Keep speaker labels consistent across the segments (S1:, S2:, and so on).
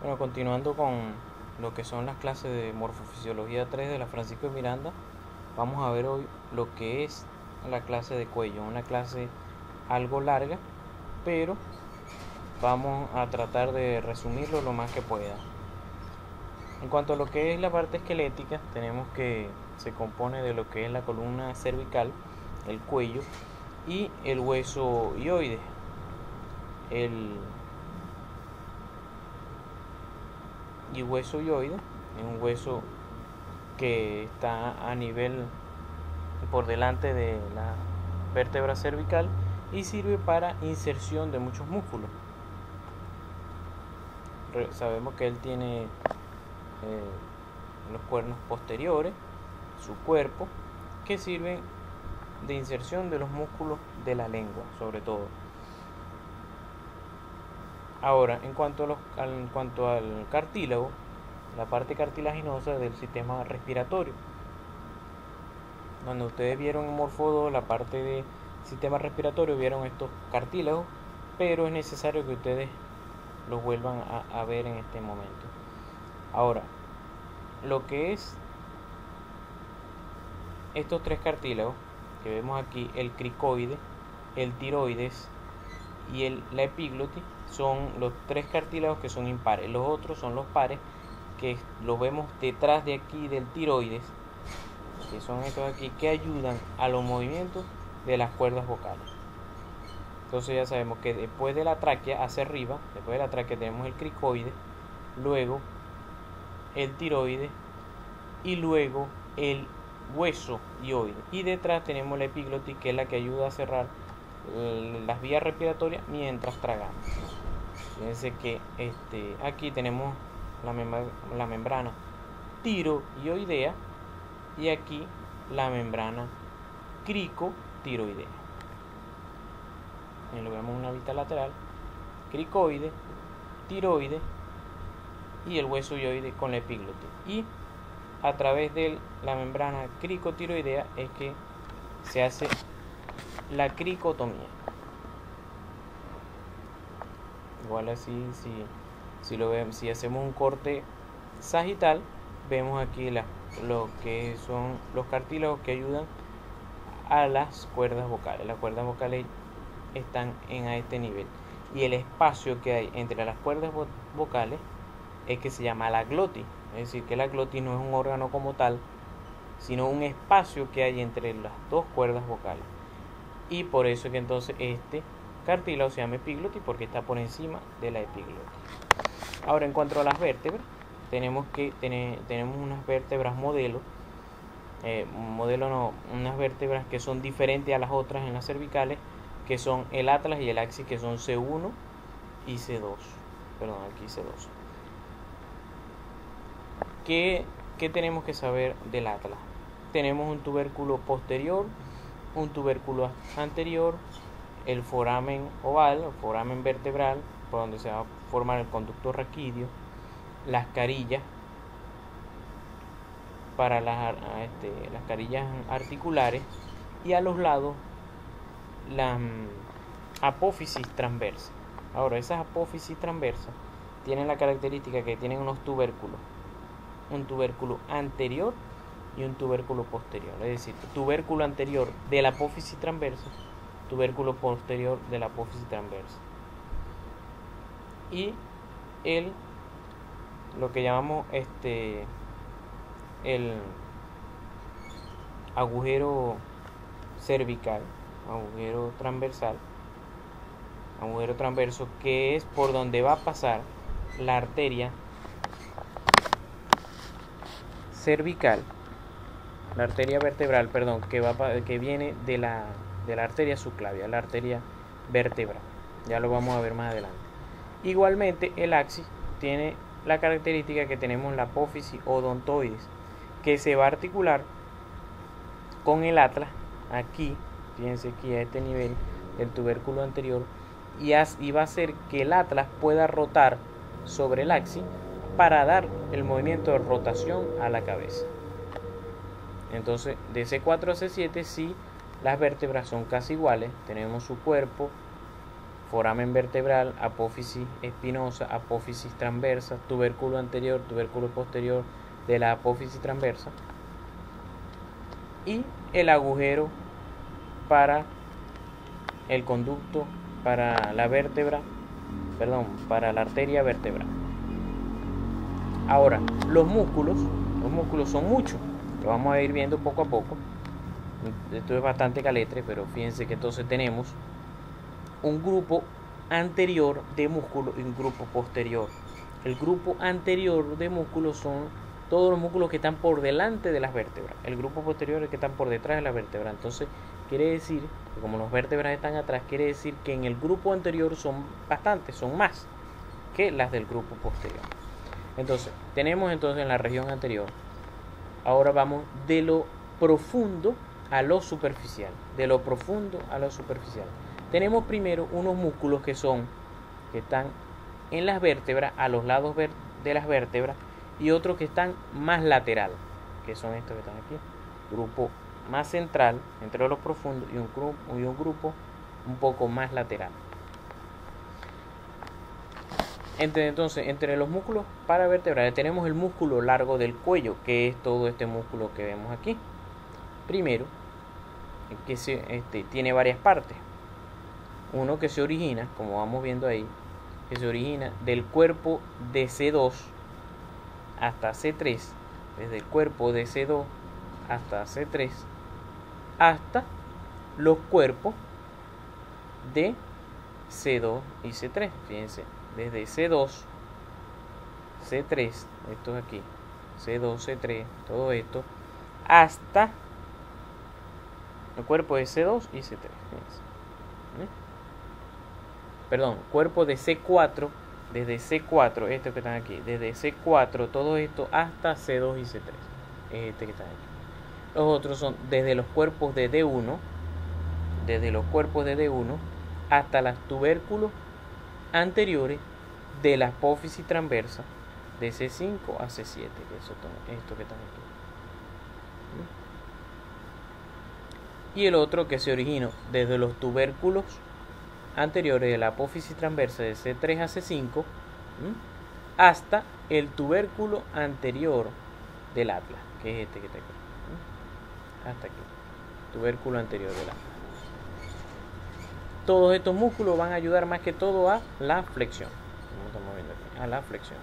S1: Bueno, continuando con lo que son las clases de Morfofisiología 3 de la Francisco de Miranda, vamos a ver hoy lo que es la clase de cuello, una clase algo larga, pero vamos a tratar de resumirlo lo más que pueda. En cuanto a lo que es la parte esquelética, tenemos que se compone de lo que es la columna cervical, el cuello y el hueso hioide. El hueso hioide es un hueso que está a nivel por delante de la vértebra cervical y sirve para inserción de muchos músculos. Sabemos que él tiene los cuernos posteriores, su cuerpo, que sirven de inserción de los músculos de la lengua, sobre todo. Ahora, en cuanto al cartílago, la parte cartilaginosa del sistema respiratorio. Cuando ustedes vieron en Morfo 2 la parte de sistema respiratorio, vieron estos cartílagos, pero es necesario que ustedes los vuelvan a ver en este momento. Ahora, lo que es estos tres cartílagos que vemos aquí, el cricoide, el tiroides y la epiglotis, son los tres cartílagos que son impares. Los otros son los pares, que los vemos detrás de aquí del tiroides, que son estos aquí, que ayudan a los movimientos de las cuerdas vocales. Entonces ya sabemos que después de la tráquea hacia arriba, después de la tráquea tenemos el cricoide, luego el tiroides y luego el hueso hioide, y detrás tenemos la epiglotis, que es la que ayuda a cerrar las vías respiratorias mientras tragamos. Fíjense que aquí tenemos la membrana tiroidea y aquí la membrana cricotiroidea. Lo vemos en una vista lateral: cricoide, tiroide y el hueso hioide con la epiglotis. Y a través de la membrana cricotiroidea es que se hace la cricotomía. Igual así, si hacemos un corte sagital, vemos aquí lo que son los cartílagos que ayudan a las cuerdas vocales. Las cuerdas vocales están a este nivel, y el espacio que hay entre las cuerdas vocales es que se llama la glotis. Es decir, que la glotis no es un órgano como tal, sino un espacio que hay entre las dos cuerdas vocales, y por eso es que entonces este cartílago se llama epiglotis, porque está por encima de la epiglotis. Ahora, en cuanto a las vértebras, tenemos unas vértebras modelo, unas vértebras que son diferentes a las otras en las cervicales, que son el atlas y el axis, que son C1 y C2. Perdón, aquí C2. ¿Qué tenemos que saber del atlas? Tenemos un tubérculo posterior, un tubérculo anterior, el foramen oval, el foramen vertebral, por donde se va a formar el conducto raquídeo, las carillas para las carillas articulares, y a los lados la apófisis transversa. Ahora, esas apófisis transversas tienen la característica que tienen unos tubérculos, un tubérculo anterior y un tubérculo posterior. Es decir, tubérculo anterior de la apófisis transversa, tubérculo posterior de la apófisis transversa. Y lo que llamamos el agujero cervical, agujero transverso, que es por donde va a pasar la arteria cervical, la arteria vertebral, perdón, que viene de la arteria subclavia, la arteria vertebral. Ya lo vamos a ver más adelante. Igualmente, el axis tiene la característica que tenemos la apófisis odontoides, que se va a articular con el atlas aquí, fíjense aquí a este nivel del tubérculo anterior, y va a hacer que el atlas pueda rotar sobre el axis para dar el movimiento de rotación a la cabeza. Entonces, de C4 a C7, sí, las vértebras son casi iguales, tenemos su cuerpo foramen vertebral, apófisis espinosa, apófisis transversa, tubérculo anterior, tubérculo posterior de la apófisis transversa y el agujero para el conducto, para la vértebra, para la arteria vertebral. Ahora, los músculos son muchos, lo vamos a ir viendo poco a poco. Esto es bastante caletre, pero fíjense que entonces tenemos un grupo anterior de músculos y un grupo posterior. El grupo anterior de músculos son todos los músculos que están por delante de las vértebras. El grupo posterior es el que están por detrás de las vértebras. Entonces quiere decir que como las vértebras están atrás, quiere decir que en el grupo anterior son bastantes, son más que las del grupo posterior. Entonces tenemos en la región anterior. Ahora vamos de lo profundo a lo superficial. De lo profundo a lo superficial. Tenemos primero unos músculos que están en las vértebras, a los lados de las vértebras, y otros que están más lateral, que son estos que están aquí. Grupo más central entre los profundos y un grupo un poco más lateral. Entonces, entre los músculos paravertebrales tenemos el músculo largo del cuello, que es todo este músculo que vemos aquí. Primero, que tiene varias partes. Uno que se origina, como vamos viendo ahí, que se origina del cuerpo de C2 hasta C3, desde el cuerpo de C2 hasta C3, hasta los cuerpos de C2 y C3. Fíjense, desde C2, C3, esto aquí, C2, C3, todo esto, hasta el cuerpo de C2 y C3. Fíjense. Perdón, cuerpo de C4, desde C4, estos que están aquí, desde C4, todo esto hasta C2 y C3, este que está aquí. Los otros son desde los cuerpos de D1, hasta los tubérculos anteriores de la apófisis transversa, de C5 a C7, que eso esto que están aquí. Y el otro que se originó desde los tubérculos anteriores de la apófisis transversa de C3 a C5 hasta el tubérculo anterior del atlas, que es este que está aquí, hasta aquí, tubérculo anterior del atlas. Todos estos músculos van a ayudar más que todo a la flexión, como estamos viendo aquí, a la flexión.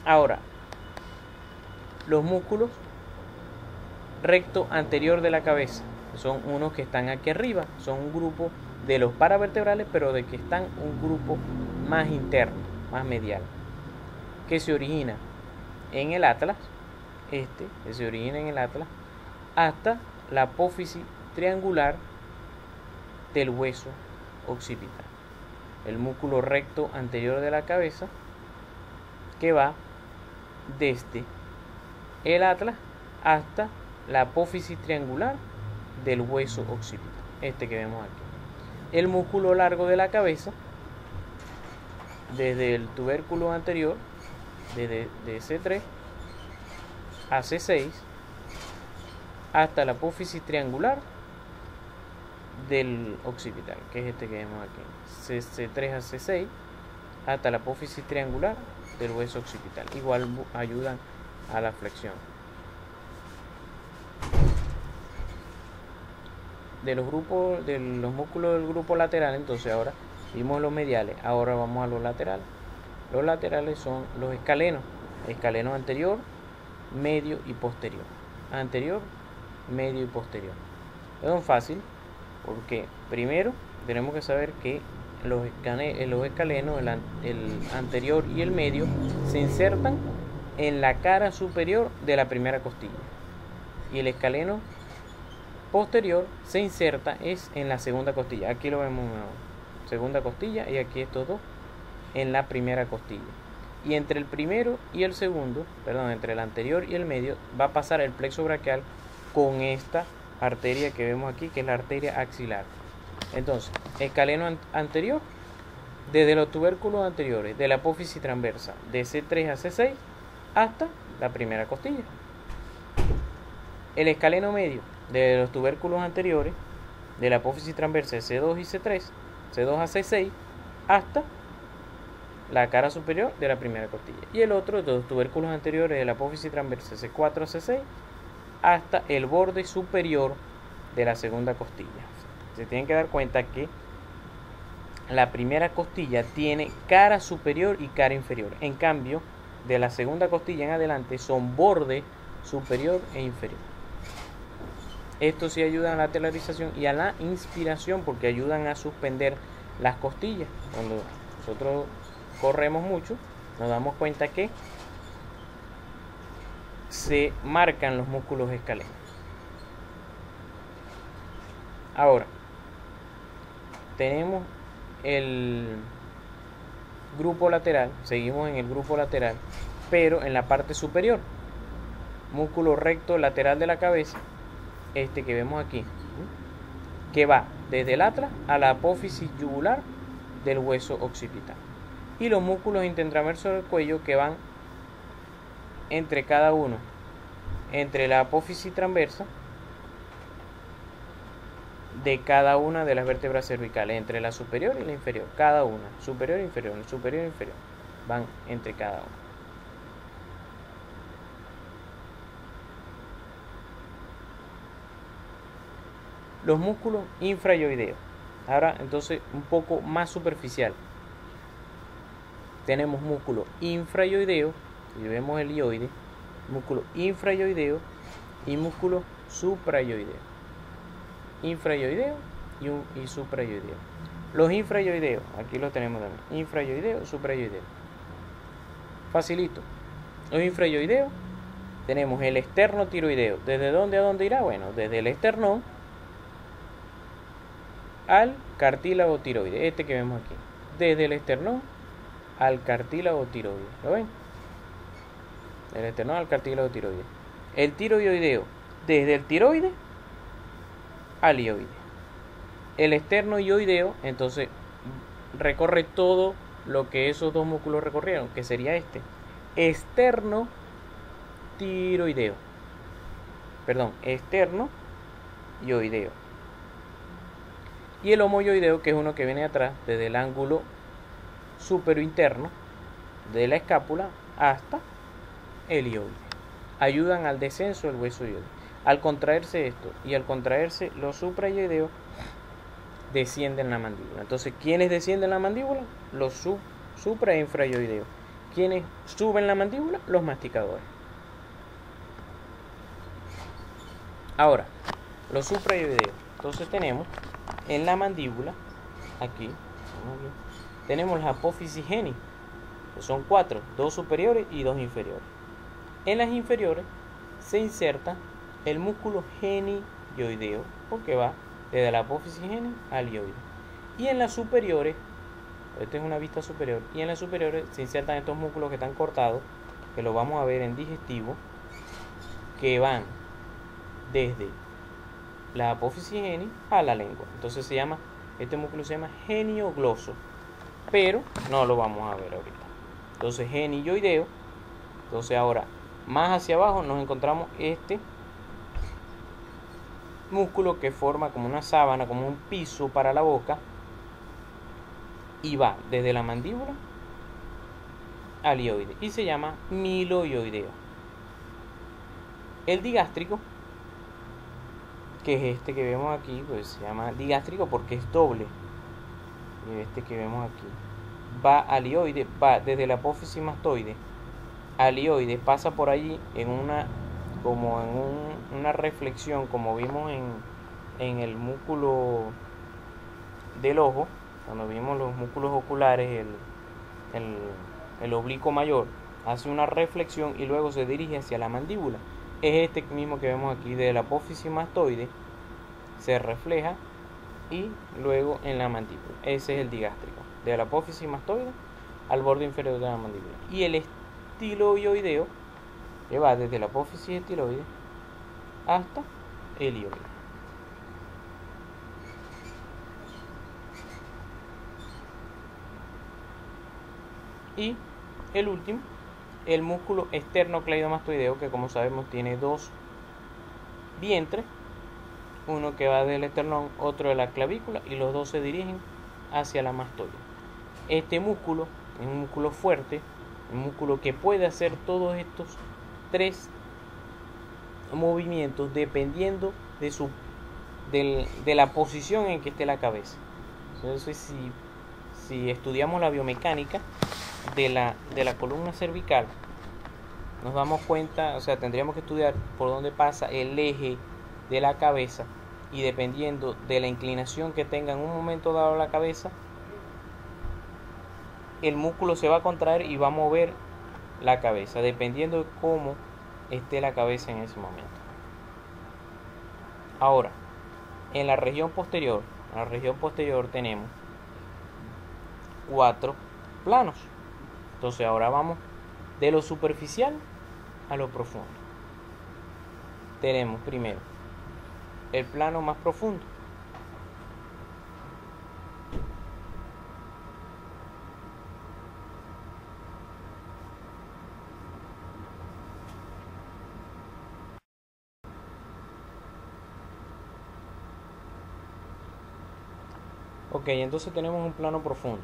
S1: Ahora, los músculos recto anterior de la cabeza son unos que están aquí arriba, son un grupo de los paravertebrales, pero de que están un grupo más interno, más medial, que se origina en el atlas, que se origina en el atlas, hasta la apófisis triangular del hueso occipital. El músculo recto anterior de la cabeza, que va desde el atlas hasta la apófisis triangular del hueso occipital, este que vemos aquí. El músculo largo de la cabeza, desde el tubérculo anterior, desde C3 a C6, hasta la apófisis triangular del occipital, que es este que vemos aquí, C3 a C6, hasta la apófisis triangular del hueso occipital. Igual ayudan a la flexión. De los músculos del grupo lateral, entonces ahora vimos los mediales, ahora vamos a los laterales. Los laterales son los escalenos, escaleno anterior, medio y posterior. Anterior, medio y posterior. Es fácil porque primero tenemos que saber que los escalenos, el anterior y el medio, se insertan en la cara superior de la primera costilla, y el escaleno posterior se inserta en la segunda costilla. Aquí lo vemos, segunda costilla, y aquí estos dos en la primera costilla. Y entre el primero y el segundo, entre el anterior y el medio, va a pasar el plexo braquial con esta arteria que vemos aquí, que es la arteria axilar. Entonces, escaleno anterior, desde los tubérculos anteriores de la apófisis transversa, de C3 a C6, hasta la primera costilla. El escaleno medio, de los tubérculos anteriores, de la apófisis transversa C2 y C3, C2 a C6, hasta la cara superior de la primera costilla. Y el otro de los tubérculos anteriores de la apófisis transversa C4 a C6, hasta el borde superior de la segunda costilla. Se tienen que dar cuenta que la primera costilla tiene cara superior y cara inferior. En cambio, de la segunda costilla en adelante son borde superior e inferior. Esto sí ayuda a la lateralización y a la inspiración, porque ayudan a suspender las costillas. Cuando nosotros corremos mucho, nos damos cuenta que se marcan los músculos escalenos. Ahora, tenemos el grupo lateral, seguimos en el grupo lateral, pero en la parte superior, músculo recto lateral de la cabeza, este que vemos aquí, que va desde el atlas a la apófisis yugular del hueso occipital, y los músculos intertraversos del cuello que van entre cada uno, entre la apófisis transversa de cada una de las vértebras cervicales, entre la superior y la inferior, cada una, superior e inferior, superior e inferior, van entre cada una. Los músculos infrayoideos. Ahora entonces un poco más superficial. Tenemos músculo infrayoideo, y vemos el ioide, músculo infrayoideo y músculo suprayoideo. Infrayoideo y suprayoideo. Los infrayoideos, aquí lo tenemos también, infrayoideo, suprayoideo. Facilito. Los infrayoideos tenemos el esternotiroideo. ¿Desde dónde a dónde irá? Bueno, desde el esternón al cartílago tiroide, este que vemos aquí, desde el esternón al cartílago tiroide. ¿Lo ven? Del esternón al cartílago tiroide. El tiroideo, desde el tiroide al ioide. El esternoioideo, entonces, recorre todo lo que esos dos músculos recorrieron, que sería este. Esternotiroideo. Perdón, esternoioideo. Y el homoyoideo, que es uno que viene atrás, desde el ángulo superointerno de la escápula hasta el ioide. Ayudan al descenso del hueso ioide. Al contraerse esto y al contraerse los suprayoideos, descienden la mandíbula. Entonces, ¿quiénes descienden la mandíbula? Los supra e infrayoideos. ¿Quiénes suben la mandíbula? Los masticadores. Ahora, los suprayoideos. Entonces tenemos en la mandíbula, aquí, tenemos las apófisis geni, que son 4, 2 superiores y 2 inferiores. En las inferiores se inserta el músculo genioideo, porque va desde la apófisis geni al ioide. Y en las superiores, esta es una vista superior, y en las superiores se insertan estos músculos que están cortados, que lo vamos a ver en digestivo, que van desde la apófisis geni a la lengua. Entonces este músculo se llama geniogloso, pero no lo vamos a ver ahorita. Entonces genioideo. Entonces ahora más hacia abajo nos encontramos este músculo que forma como una sábana, como un piso para la boca, y va desde la mandíbula al ioide y se llama miloioideo. El digástrico, que es este que vemos aquí, pues se llama digástrico porque es doble. Y este que vemos aquí va al ioide, va desde la apófisis mastoide al ioide, pasa por allí en una reflexión, como vimos en el músculo del ojo, cuando vimos los músculos oculares, el oblicuo mayor hace una reflexión y luego se dirige hacia la mandíbula. Es este mismo que vemos aquí, de la apófisis mastoide se refleja y luego en la mandíbula. Ese es el digástrico, de la apófisis mastoide al borde inferior de la mandíbula. Y el estiloioideo, que va desde la apófisis estiloide hasta el ioide. Y el último, el músculo esternocleidomastoideo, que como sabemos tiene dos vientres, uno que va del esternón, otro de la clavícula, y los dos se dirigen hacia la mastoide. Este músculo es un músculo fuerte, un músculo que puede hacer todos estos tres movimientos dependiendo de la posición en que esté la cabeza. Entonces, si estudiamos la biomecánica de la columna cervical, nos damos cuenta, o sea, tendríamos que estudiar por dónde pasa el eje de la cabeza, y dependiendo de la inclinación que tenga en un momento dado la cabeza, el músculo se va a contraer y va a mover la cabeza, dependiendo de cómo esté la cabeza en ese momento. Ahora, en la región posterior tenemos 4 planos. Entonces ahora vamos de lo superficial a lo profundo. Tenemos primero el plano más profundo. Ok, entonces tenemos un plano profundo.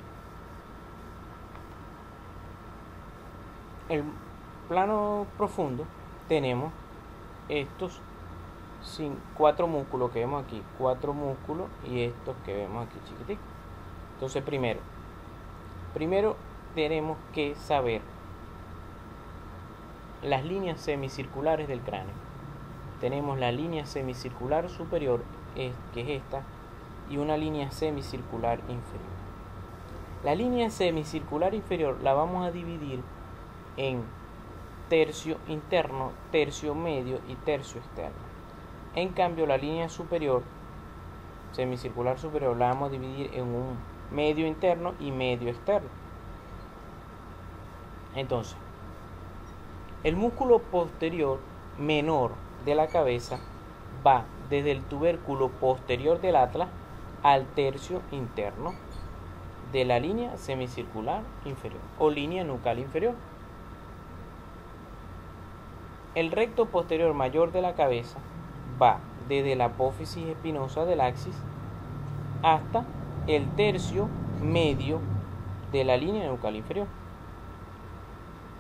S1: El plano profundo tenemos estos 4 músculos que vemos aquí, 4 músculos, y estos que vemos aquí chiquiticos. Entonces primero tenemos que saber las líneas semicirculares del cráneo. Tenemos la línea semicircular superior, que es esta, y una línea semicircular inferior. La línea semicircular inferior la vamos a dividir en tercio interno, tercio medio y tercio externo. En cambio, la línea superior, semicircular superior, la vamos a dividir en un medio interno y medio externo. Entonces, el músculo posterior menor de la cabeza va desde el tubérculo posterior del atlas al tercio interno de la línea semicircular inferior o línea nucal inferior. El recto posterior mayor de la cabeza va desde la apófisis espinosa del axis hasta el tercio medio de la línea nucal inferior.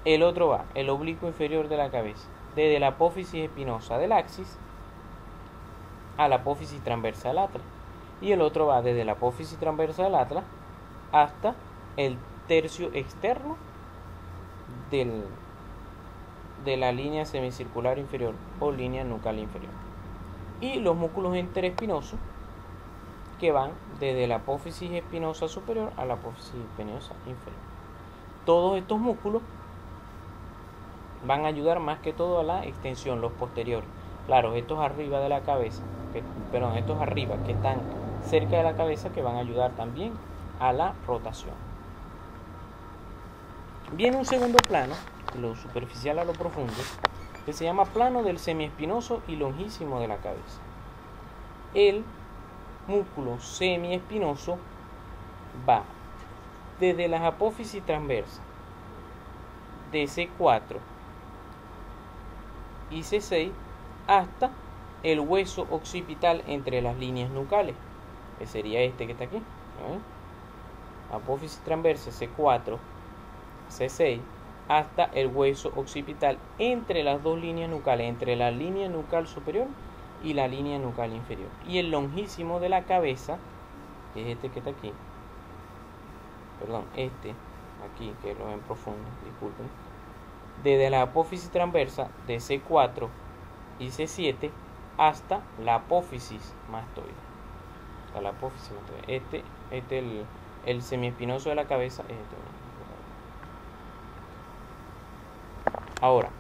S1: El otro va, el oblicuo inferior de la cabeza, desde la apófisis espinosa del axis a la apófisis transversa del atlas. Y el otro va desde la apófisis transversa del atlas hasta el tercio externo de la línea semicircular inferior o línea nucal inferior. Y los músculos interespinosos, que van desde la apófisis espinosa superior a la apófisis espinosa inferior. Todos estos músculos van a ayudar más que todo a la extensión, los posteriores. Claro, estos arriba de la cabeza, estos arriba que están cerca de la cabeza, que van a ayudar también a la rotación. Viene un segundo plano, lo superficial a lo profundo, que se llama plano del semiespinoso y longísimo de la cabeza. El músculo semiespinoso va desde las apófisis transversas de C4 y C6 hasta el hueso occipital entre las líneas nucales, que sería este que está aquí, apófisis transversa C4, C6, hasta el hueso occipital entre las dos líneas nucales, entre la línea nucal superior y la línea nucal inferior. Y el longísimo de la cabeza, que es este que está aquí, este aquí, que lo ven profundo, disculpen, desde la apófisis transversa de C4 y C7 hasta la apófisis mastoide. Hasta la apófisis mastoide. El semiespinoso de la cabeza es este. Ahora,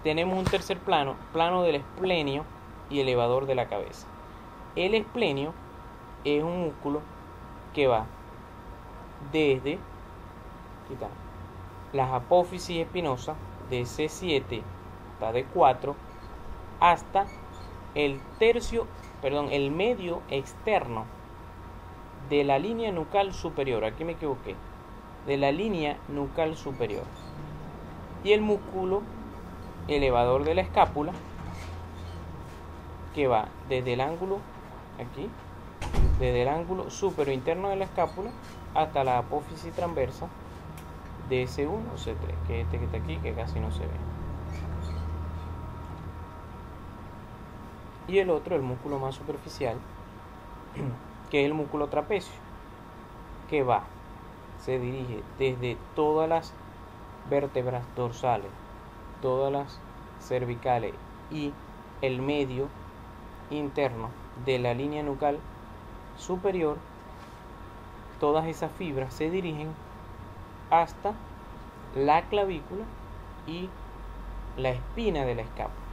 S1: tenemos un tercer plano, plano del esplenio y elevador de la cabeza. El esplenio es un músculo que va desde las apófisis espinosas de C7 hasta D4 hasta el medio externo de la línea nucal superior. Aquí me equivoqué, de la línea nucal superior. Y el músculo elevador de la escápula que va desde el ángulo aquí, desde el ángulo supero interno de la escápula hasta la apófisis transversa de C1 o C3, que es este que está aquí, que casi no se ve. Y el otro, el músculo más superficial, que es el músculo trapecio, que se dirige desde todas las vértebras dorsales, todas las cervicales y el medio interno de la línea nucal superior. Todas esas fibras se dirigen hasta la clavícula y la espina de la escápula.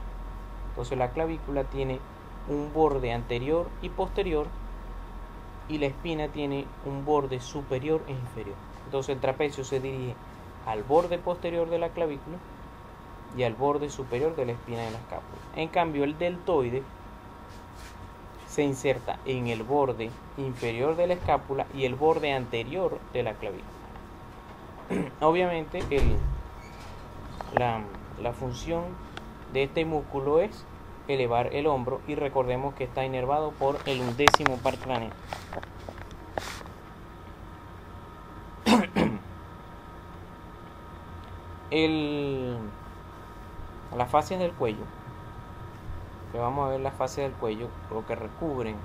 S1: Entonces la clavícula tiene un borde anterior y posterior, y la espina tiene un borde superior e inferior. Entonces el trapecio se dirige al borde posterior de la clavícula y al borde superior de la espina de la escápula. En cambio, el deltoide se inserta en el borde inferior de la escápula y el borde anterior de la clavícula. Obviamente la función de este músculo es elevar el hombro, y recordemos que está inervado por el 11º par craneal. Las fascias del cuello, que vamos a ver las fascias del cuello, lo que recubren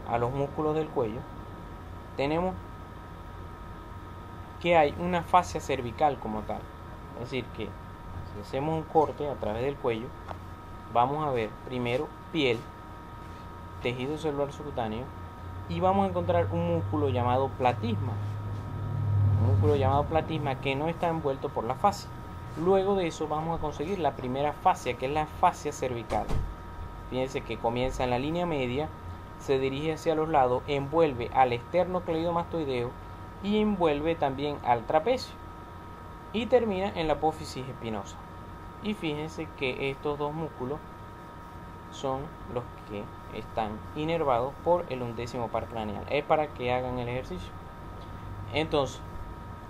S1: a los músculos del cuello. Tenemos que hay una fascia cervical como tal, es decir, que si hacemos un corte a través del cuello, vamos a ver primero piel, tejido celular subcutáneo, y vamos a encontrar un músculo llamado platisma, que no está envuelto por la fascia. Luego de eso vamos a conseguir la primera fascia, que es la fascia cervical. Fíjense que comienza en la línea media, se dirige hacia los lados, envuelve al esternocleidomastoideo y envuelve también al trapecio, y termina en la apófisis espinosa. Y fíjense que estos dos músculos son los que están inervados por el 11º par craneal. Es para que hagan el ejercicio. Entonces,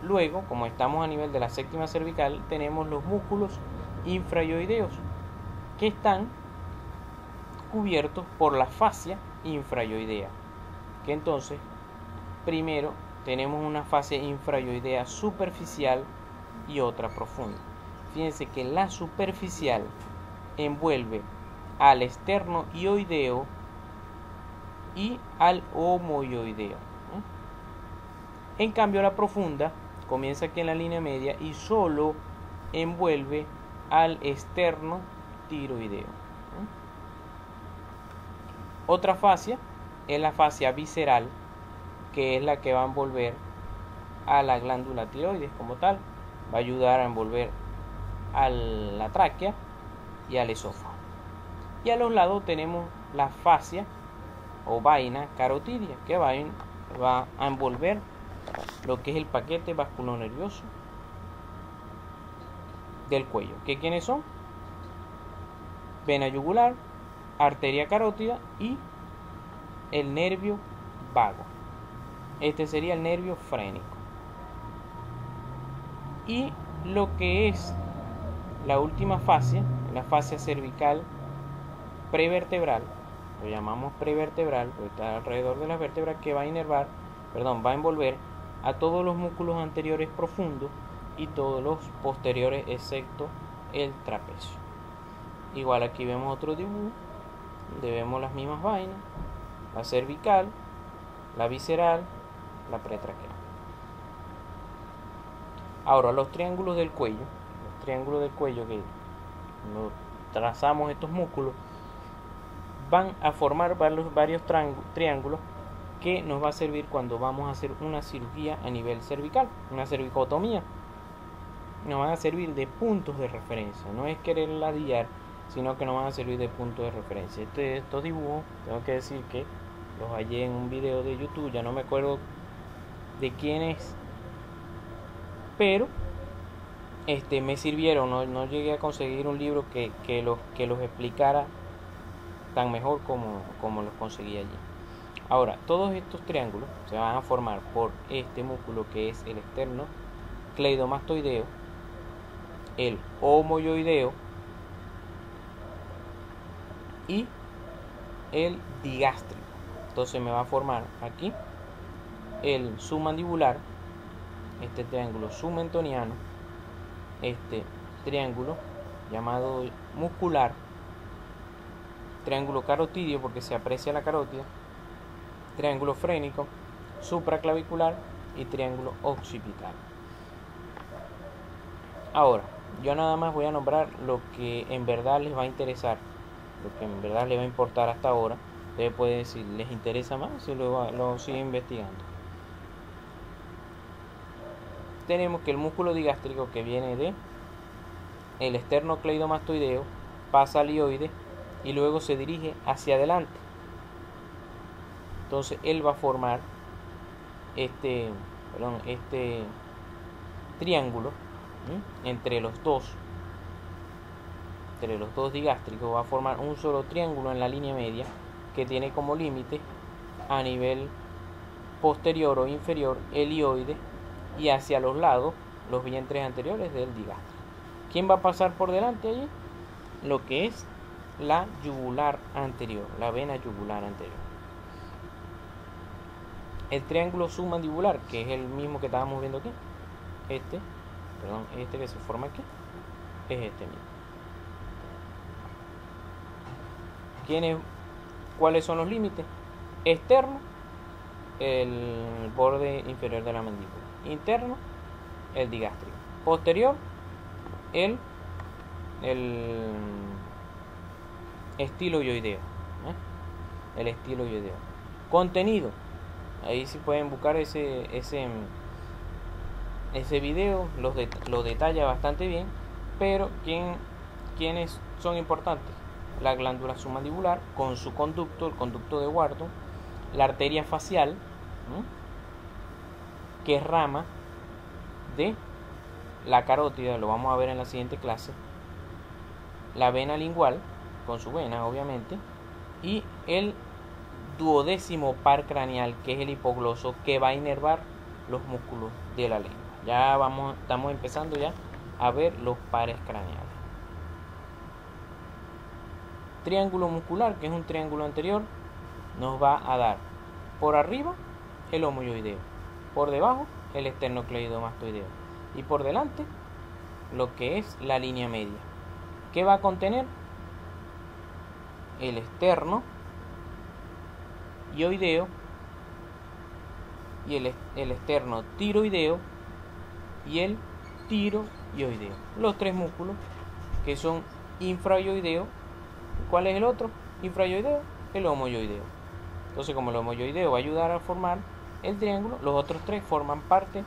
S1: luego, como estamos a nivel de la séptima cervical, tenemos los músculos infrayoideos, que están cubiertos por la fascia infrayoidea. Que entonces, primero tenemos una fascia infrayoidea superficial y otra profunda. Fíjense que la superficial envuelve al esternoioideo y al homoioideo. En cambio, la profunda comienza aquí en la línea media y solo envuelve al esternotiroideo. Otra fascia es la fascia visceral, que es la que va a envolver a la glándula tiroides como tal. Va a ayudar a envolver a la tráquea y al esófago. Y a los lados tenemos la fascia o vaina carotidia, que va a envolver lo que es el paquete vasculonervioso del cuello. ¿Quiénes son? Vena yugular, arteria carótida y el nervio vago. Este sería el nervio frénico. Y lo que es la última fascia, la fascia cervical prevertebral, lo llamamos prevertebral porque está alrededor de las vértebras, que va a envolver a todos los músculos anteriores profundos y todos los posteriores excepto el trapecio. Igual aquí vemos otro dibujo donde vemos las mismas vainas: la cervical, la visceral, la pretraqueal. Ahora, los triángulos del cuello, que cuando trazamos estos músculos, van a formar varios triángulos que nos va a servir cuando vamos a hacer una cirugía a nivel cervical, una cervicotomía. Nos van a servir de puntos de referencia, no es querer ladillar, sino que nos van a servir de puntos de referencia. Estos dibujos, tengo que decir que los hallé en un video de YouTube, ya no me acuerdo de quién es, pero me sirvieron. No llegué a conseguir un libro que los explicara tan mejor como los conseguí allí. Ahora, todos estos triángulos se van a formar por este músculo, que es el esternocleidomastoideo, el homoioideo y el digástrico. Entonces me va a formar aquí el submandibular, este triángulo submentoniano, este triángulo llamado muscular, triángulo carotidio porque se aprecia la carótida, triángulo frénico, supraclavicular y triángulo occipital. Ahora, yo nada más voy a nombrar lo que en verdad les va a interesar, lo que en verdad les va a importar hasta ahora. Ustedes pueden decir, ¿les interesa más? Si lo siguen investigando. Tenemos que el músculo digástrico, que viene de el esternocleidomastoideo, pasa al hioide y luego se dirige hacia adelante. Entonces él va a formar este triángulo entre los dos digástricos. Va a formar un solo triángulo en la línea media que tiene como límite a nivel posterior o inferior el hioide y hacia los lados los vientres anteriores del digástrico. ¿Quién va a pasar por delante allí? Lo que es la yugular anterior, la vena yugular anterior. El triángulo submandibular, que es el mismo que estábamos viendo aquí, este que se forma aquí, es este mismo. ¿Cuáles son los límites? Externo, el borde inferior de la mandíbula. Interno, el digástrico. Posterior, el estiloideo. El estiloideo. Contenido. Ahí sí pueden buscar ese video, lo detalla bastante bien, pero ¿quiénes son importantes? La glándula submandibular con su conducto, el conducto de Wharton, la arteria facial, que es rama de la carótida, lo vamos a ver en la siguiente clase, la vena lingual, con su vena obviamente, y el duodécimo par craneal, que es el hipogloso, que va a inervar los músculos de la lengua. Ya estamos empezando ya a ver los pares craneales. Triángulo muscular, que es un triángulo anterior, nos va a dar por arriba el homoyoideo, por debajo el esternocleidomastoideo y por delante lo que es la línea media. ¿Qué va a contener? El externo ioideo y el externo tiroideo y el tiroioideo. Los tres músculos que son infrayoideo. ¿Cuál es el otro? Infrayoideo, el homoyoideo. Entonces, como el homoyoideo va a ayudar a formar el triángulo, los otros tres forman parte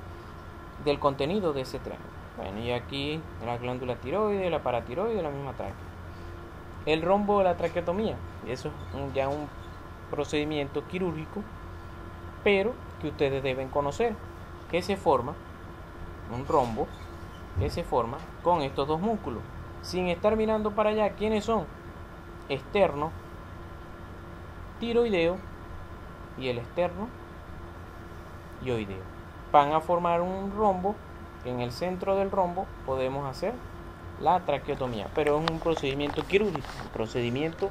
S1: del contenido de ese triángulo. Bueno, y aquí la glándula tiroide, la paratiroide, la misma tráquea. El rombo de la traqueotomía, eso es ya un procedimiento quirúrgico, pero que ustedes deben conocer, que se forma un rombo que se forma con estos dos músculos, sin estar mirando para allá. ¿Quiénes son? Externo tiroideo y el externo ioideo. Van a formar un rombo. En el centro del rombo podemos hacer la traqueotomía, pero es un procedimiento quirúrgico, un procedimiento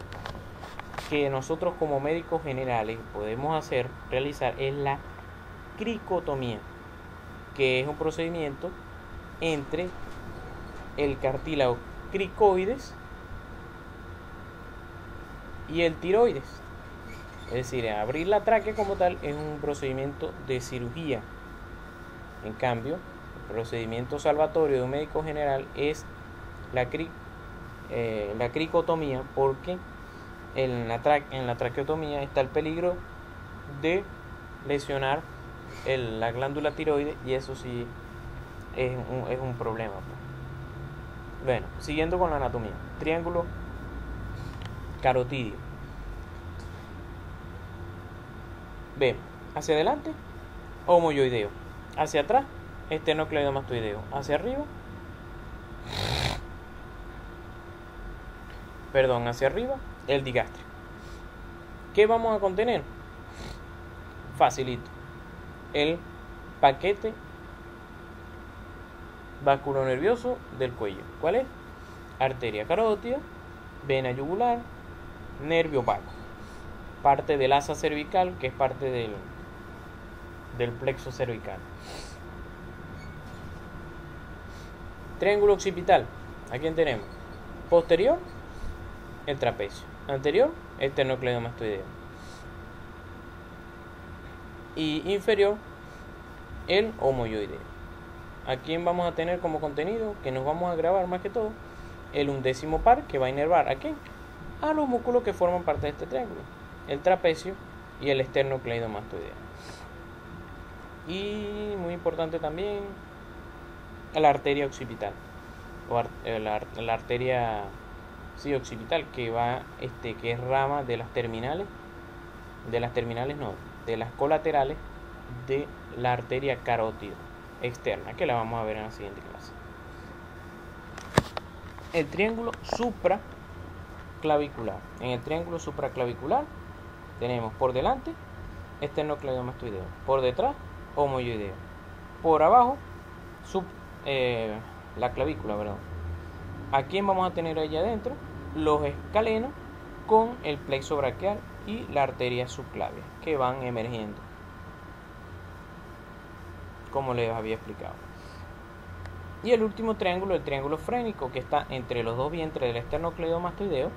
S1: que nosotros como médicos generales podemos realizar es la cricotomía, que es un procedimiento entre el cartílago cricoides y el tiroides. Es decir, abrir la tráquea como tal es un procedimiento de cirugía. En cambio, el procedimiento salvatorio de un médico general es la cricotomía, porque en la traqueotomía está el peligro de lesionar la glándula tiroides, y eso sí es un problema. Bueno, siguiendo con la anatomía. Triángulo carotidio. Ve, hacia adelante, homoyoideo. Hacia atrás, esternocleidomastoideo. Hacia arriba, hacia arriba, el digástrico. ¿Qué vamos a contener? Facilito. El paquete vasculonervioso del cuello. ¿Cuál es? Arteria carótida, vena yugular, nervio vago, parte del asa cervical, que es parte del plexo cervical. Triángulo occipital, ¿a quién tenemos? Posterior, el trapecio. Anterior, el esternocleidomastoideo. Y inferior, el homoyoideo. ¿A quién vamos a tener como contenido? Que nos vamos a grabar más que todo el undécimo par, que va a inervar ¿a quién? A los músculos que forman parte de este triángulo, el trapecio y el esternocleidomastoideo. Y muy importante también la arteria occipital, o la arteria occipital, que va que es rama de las terminales, de las colaterales de la arteria carótida externa, que la vamos a ver en la siguiente clase. El triángulo supraclavicular. En el triángulo supraclavicular tenemos por delante esternocleidomastoideo, por detrás homoyoideo, por abajo la clavícula, ¿verdad? ¿A quién vamos a tener allá adentro? Los escalenos con el plexo braquial y la arteria subclavia, que van emergiendo, como les había explicado. Y el último triángulo, el triángulo frénico, que está entre los dos vientres del esternocleidomastoideo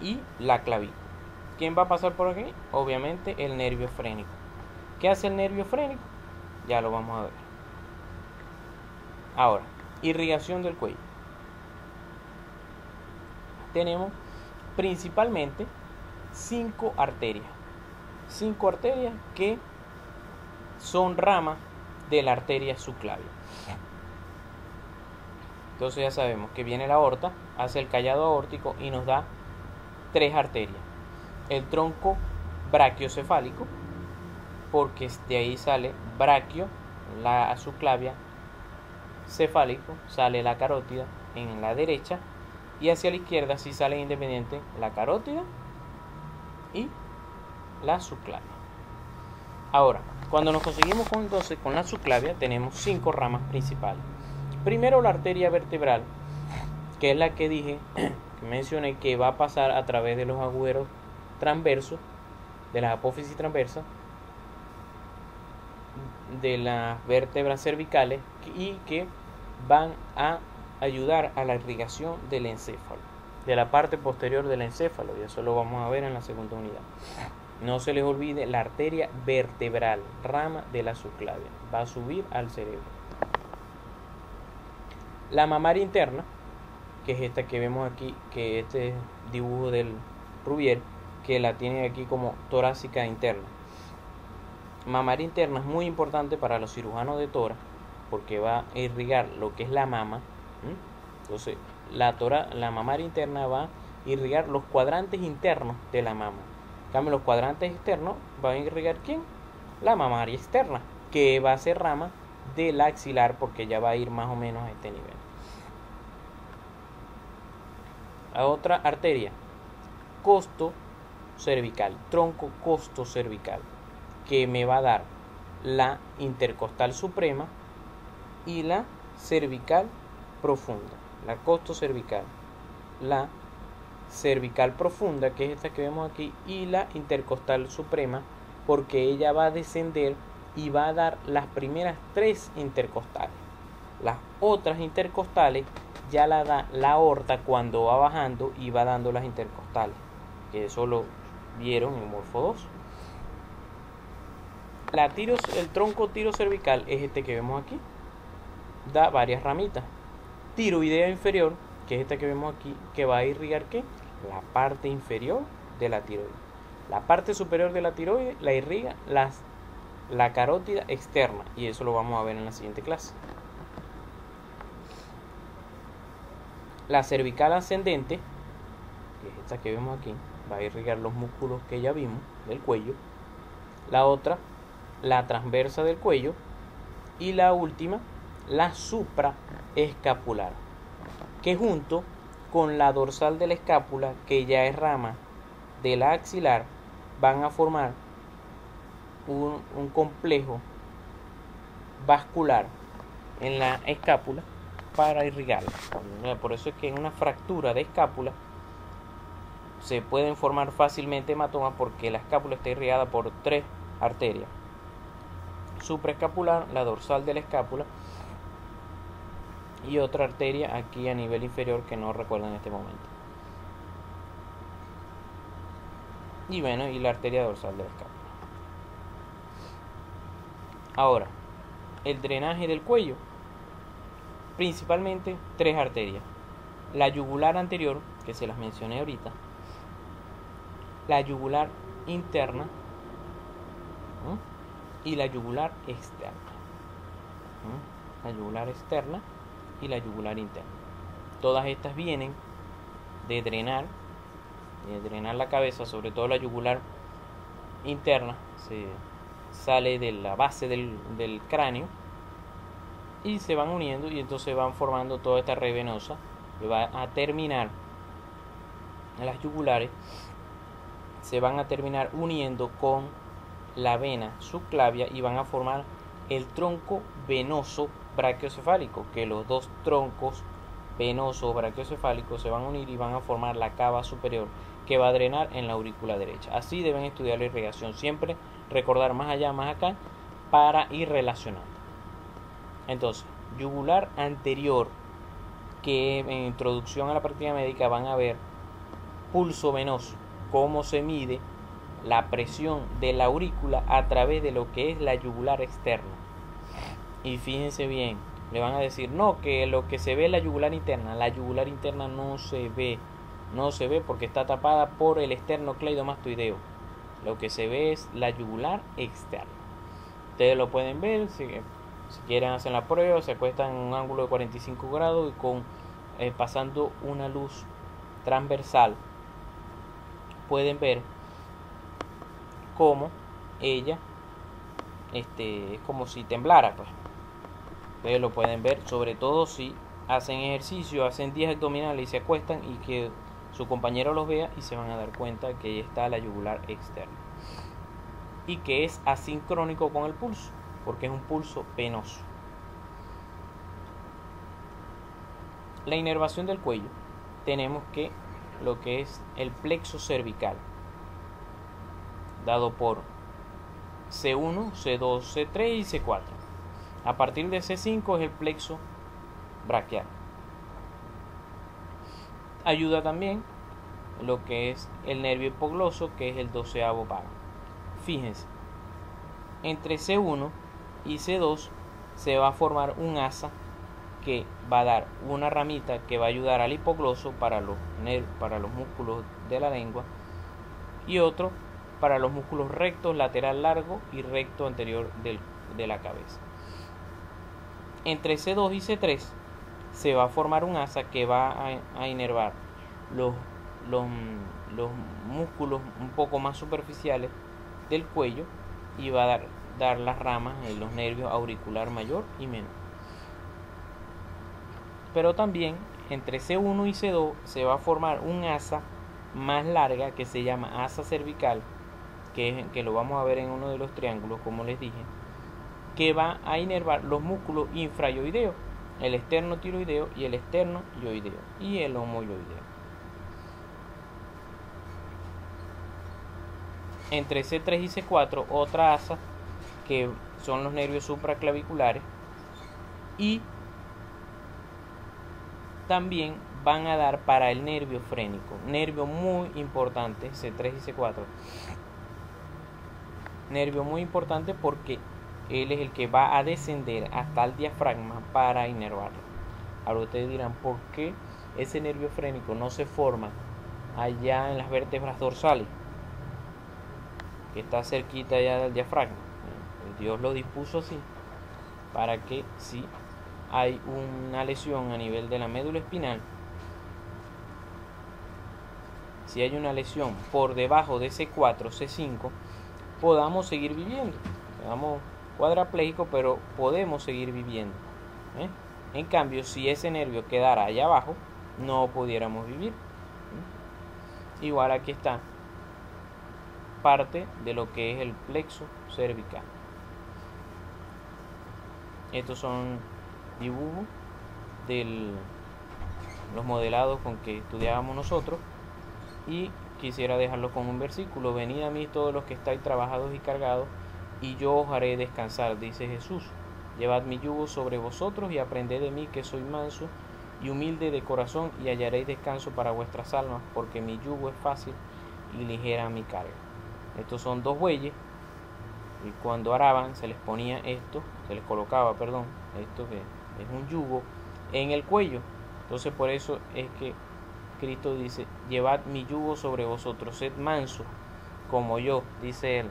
S1: y la clavícula. ¿Quién va a pasar por aquí? Obviamente el nervio frénico. ¿Qué hace el nervio frénico? Ya lo vamos a ver. Ahora, irrigación del cuello. Tenemos principalmente 5 arterias. 5 arterias que son ramas de la arteria subclavia. Entonces ya sabemos que viene la aorta, hace el callado aórtico y nos da 3 arterias. El tronco brachiocefálico, porque de ahí sale braquio, la subclavia, cefálico, sale la carótida en la derecha, y hacia la izquierda sí sale independiente la carótida y la subclavia. Ahora, cuando nos conseguimos entonces con la subclavia, tenemos 5 ramas principales. Primero, la arteria vertebral, que es la que dije, que mencioné, que va a pasar a través de los agujeros transversos, de las apófisis transversas, de las vértebras cervicales, y que van a ayudar a la irrigación del encéfalo, de la parte posterior del encéfalo, y eso lo vamos a ver en la segunda unidad. No se les olvide la arteria vertebral, rama de la subclavia, va a subir al cerebro. La mamaria interna, que es esta que vemos aquí, que este dibujo del Rubier, que la tiene aquí como torácica interna. Mamaria interna es muy importante para los cirujanos de tórax, porque va a irrigar lo que es la mama. Entonces, la mamaria interna va a irrigar los cuadrantes internos de la mama. En cambio, los cuadrantes externos van a irrigar ¿quién? La mamaria externa, que va a ser rama del axilar, porque ya va a ir más o menos a este nivel. La otra arteria, costo cervical, tronco costo cervical, que me va a dar la intercostal suprema y la cervical profunda. La costo cervical, la cervical profunda, que es esta que vemos aquí, y la intercostal suprema, porque ella va a descender y va a dar las primeras 3 intercostales. Las otras intercostales ya la da la aorta cuando va bajando y va dando las intercostales, que eso lo vieron en Morfo 2. El tronco tirocervical es este que vemos aquí, da varias ramitas. Tiroidea inferior, que es esta que vemos aquí, que va a irrigar ¿qué? La parte inferior de la tiroide. La parte superior de la tiroide la irriga la carótida externa, y eso lo vamos a ver en la siguiente clase. La cervical ascendente, que es esta que vemos aquí, va a irrigar los músculos que ya vimos del cuello. La otra, la transversa del cuello. Y la última, la supraescapular, que junto con la dorsal de la escápula, que ya es rama de la axilar, van a formar un complejo vascular en la escápula para irrigarla. Por eso es que en una fractura de escápula se pueden formar fácilmente hematomas porque la escápula está irrigada por 3 arterias: supraescapular, la dorsal de la escápula, y otra arteria aquí a nivel inferior que no recuerdo en este momento. Y bueno, y la arteria dorsal de la escápula. Ahora, el drenaje del cuello, principalmente 3 arterias: la yugular anterior, que se las mencioné ahorita, la yugular interna, ¿no?, y la yugular externa, ¿no?, la yugular externa y la yugular interna. Todas estas vienen de drenar la cabeza, sobre todo la yugular interna, se sale de la base del cráneo y se van uniendo, y entonces van formando toda esta red venosa que va a terminar, las yugulares se van a terminar uniendo con la vena subclavia y van a formar el tronco venoso brachiocefálico, que los dos troncos venosos brachiocefálicos se van a unir y van a formar la cava superior que va a drenar en la aurícula derecha. Así deben estudiar la irrigación, siempre recordar más allá, más acá, para ir relacionando. Entonces, yugular anterior, que en introducción a la práctica médica van a ver pulso venoso, cómo se mide la presión de la aurícula a través de lo que es la yugular externa. Y fíjense bien, le van a decir, no, que lo que se ve es la yugular interna no se ve porque está tapada por el esternocleidomastoideo. Lo que se ve es la yugular externa. Ustedes lo pueden ver, si quieren hacer la prueba, se acuestan en un ángulo de 45 grados y pasando una luz transversal, pueden ver cómo ella es como si temblara, pues. Ustedes lo pueden ver, sobre todo si hacen ejercicio, hacen 10 abdominales y se acuestan, y que su compañero los vea, y se van a dar cuenta que ahí está la yugular externa y que es asincrónico con el pulso, porque es un pulso venoso. La inervación del cuello, tenemos que lo que es el plexo cervical, dado por C1, C2, C3 y C4. A partir de C5 es el plexo braquial. Ayuda también lo que es el nervio hipogloso, que es el 12º vago. Fíjense, entre C1 y C2 se va a formar un asa que va a dar una ramita que va a ayudar al hipogloso para los músculos de la lengua, y otro para los músculos rectos, lateral largo y recto anterior de la cabeza. Entre C2 y C3 se va a formar un asa que va a inervar los músculos un poco más superficiales del cuello, y va a dar las ramas en los nervios auricular mayor y menor. Pero también entre C1 y C2 se va a formar un asa más larga que se llama asa cervical, que lo vamos a ver en uno de los triángulos, como les dije, que va a inervar los músculos infrayoideos, el esternotiroideo y el esternoyoideo y el homoyoideo. Entre C3 y C4 otra asa que son los nervios supraclaviculares, y también van a dar para el nervio frénico, nervio muy importante, C3 y C4, nervio muy importante porque él es el que va a descender hasta el diafragma para inervarlo. Ahora ustedes dirán, ¿por qué ese nervio frénico no se forma allá en las vértebras dorsales, que está cerquita ya del diafragma? Dios lo dispuso así, para que si hay una lesión a nivel de la médula espinal, si hay una lesión por debajo de C4, C5, podamos seguir viviendo. Quedamos cuadraplégicos, pero podemos seguir viviendo. En cambio, si ese nervio quedara allá abajo, no pudiéramos vivir. Igual aquí está parte de lo que es el plexo cervical. Estos son dibujos de los modelados con que estudiábamos nosotros, y quisiera dejarlo con un versículo. Venid a mí todos los que estáis trabajados y cargados, y yo os haré descansar, dice Jesús. Llevad mi yugo sobre vosotros y aprended de mí, que soy manso y humilde de corazón, y hallaréis descanso para vuestras almas, porque mi yugo es fácil y ligera mi carga. Estos son dos bueyes, y cuando araban se les ponía esto, se les colocaba, perdón, esto que es un yugo en el cuello. Entonces por eso es que Cristo dice: llevad mi yugo sobre vosotros, sed manso como yo, dice él.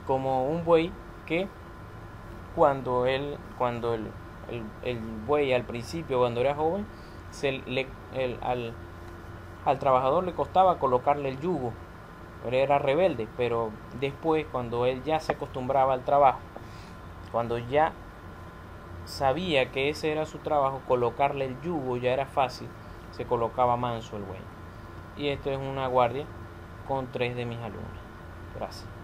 S1: Como un buey que cuando el buey al principio, cuando era joven, al trabajador le costaba colocarle el yugo, pero era rebelde. Pero después, cuando él ya se acostumbraba al trabajo, cuando ya sabía que ese era su trabajo, colocarle el yugo ya era fácil, se colocaba manso el buey. Y esto es una guardia con 3 de mis alumnos. Gracias.